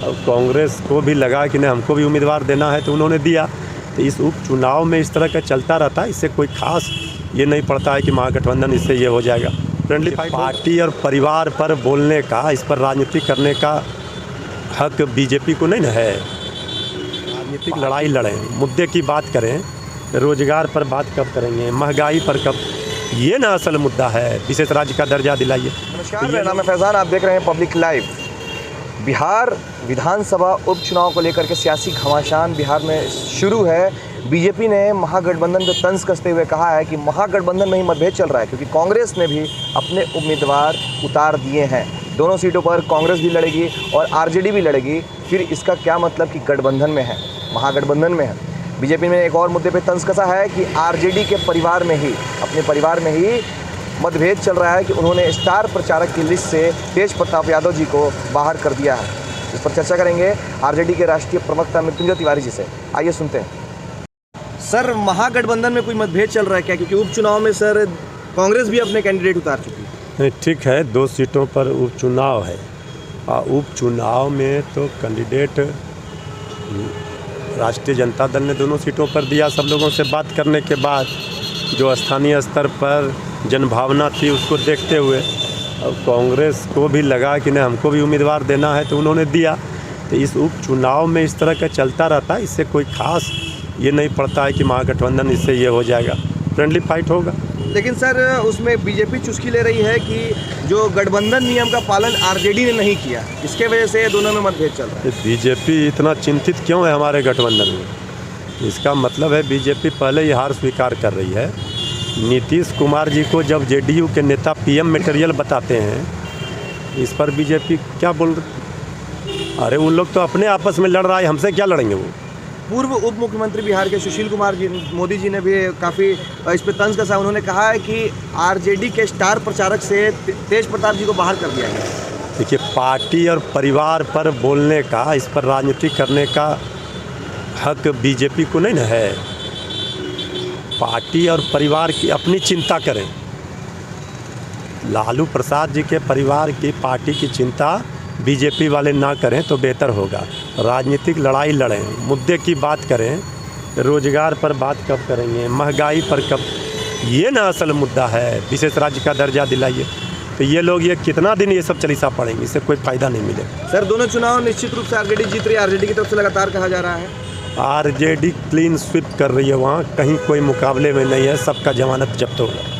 अब कांग्रेस को भी लगा कि नहीं हमको भी उम्मीदवार देना है तो उन्होंने दिया। तो इस उपचुनाव में इस तरह का चलता रहता है, इससे कोई खास ये नहीं पड़ता है कि महागठबंधन इससे ये हो जाएगा। फ्रेंडली पार्टी और परिवार पर बोलने का, इस पर राजनीति करने का हक बीजेपी को नहीं ना है। राजनीतिक लड़ाई लड़ें, मुद्दे की बात करें, रोजगार पर बात कब करेंगे, महंगाई पर कब, ये ना असल मुद्दा है। विशेष राज्य का दर्जा दिलाइए। नमस्कार, मेरा नाम है फैज़ान, आप देख रहे हैं पब्लिक लाइव। बिहार विधानसभा उपचुनाव को लेकर के सियासी घमासान बिहार में शुरू है। बीजेपी ने महागठबंधन पे तंज कसते हुए कहा है कि महागठबंधन में ही मतभेद चल रहा है, क्योंकि कांग्रेस ने भी अपने उम्मीदवार उतार दिए हैं। दोनों सीटों पर कांग्रेस भी लड़ेगी और आरजेडी भी लड़ेगी। फिर इसका क्या मतलब कि गठबंधन में है, महागठबंधन में है। बीजेपी ने एक और मुद्दे पे तंज कसा है कि आरजेडी के परिवार में ही, अपने परिवार में ही मतभेद चल रहा है कि उन्होंने स्टार प्रचारक की लिस्ट से तेज प्रताप यादव जी को बाहर कर दिया है। इस पर चर्चा करेंगे आरजेडी के राष्ट्रीय प्रवक्ता मृत्युंजय तिवारी जी से। आइए सुनते हैं। सर, महागठबंधन में कोई मतभेद चल रहा है क्या? क्योंकि उपचुनाव में सर कांग्रेस भी अपने कैंडिडेट उतार चुकी है। ठीक है, 2 सीटों पर उपचुनाव है। उपचुनाव में तो कैंडिडेट राष्ट्रीय जनता दल ने दोनों सीटों पर दिया। सब लोगों से बात करने के बाद जो स्थानीय स्तर पर जनभावना थी उसको देखते हुए अब कांग्रेस को भी लगा कि नहीं हमको भी उम्मीदवार देना है तो उन्होंने दिया। तो इस उपचुनाव में इस तरह का चलता रहता है, इससे कोई खास ये नहीं पड़ता है कि महागठबंधन इससे ये हो जाएगा। फ्रेंडली फाइट होगा। लेकिन सर, उसमें बीजेपी चुस्की ले रही है कि जो गठबंधन नियम का पालन आरजेडी ने नहीं किया, इसके वजह से दोनों में मतभेद चल रहा है। बीजेपी इतना चिंतित क्यों है हमारे गठबंधन में? इसका मतलब है बीजेपी पहले ही हार स्वीकार कर रही है। नीतीश कुमार जी को जब जेडीयू के नेता पीएम मटेरियल बताते हैं, इस पर बीजेपी क्या बोल रही? अरे उन लोग तो अपने आपस में लड़ रहा है, हमसे क्या लड़ेंगे वो? पूर्व उप मुख्यमंत्री बिहार के सुशील कुमार जी, मोदी जी ने भी काफ़ी इस पर तंज कसा। उन्होंने कहा है कि आरजेडी के स्टार प्रचारक से तेज प्रताप जी को बाहर कर दिया गया। देखिए, पार्टी और परिवार पर बोलने का, इस पर राजनीति करने का हक बीजेपी को नहीं ना है। पार्टी और परिवार की अपनी चिंता करें। लालू प्रसाद जी के परिवार की, पार्टी की चिंता बीजेपी वाले ना करें तो बेहतर होगा। राजनीतिक लड़ाई लड़ें, मुद्दे की बात करें, रोजगार पर बात कब करेंगे, महंगाई पर कब, ये ना असल मुद्दा है। विशेष राज्य का दर्जा दिलाइए। तो ये लोग ये कितना दिन ये सब चलीसा पड़ेंगे, इससे कोई फ़ायदा नहीं मिलेगा। सर, दोनों चुनाव निश्चित रूप से आरजेडी जीत रही है। आरजेडी की तरफ से लगातार कहा जा रहा है आरजेडी क्लीन स्वीप कर रही है, वहाँ कहीं कोई मुकाबले में नहीं है, सबका जमानत जब्त होगा।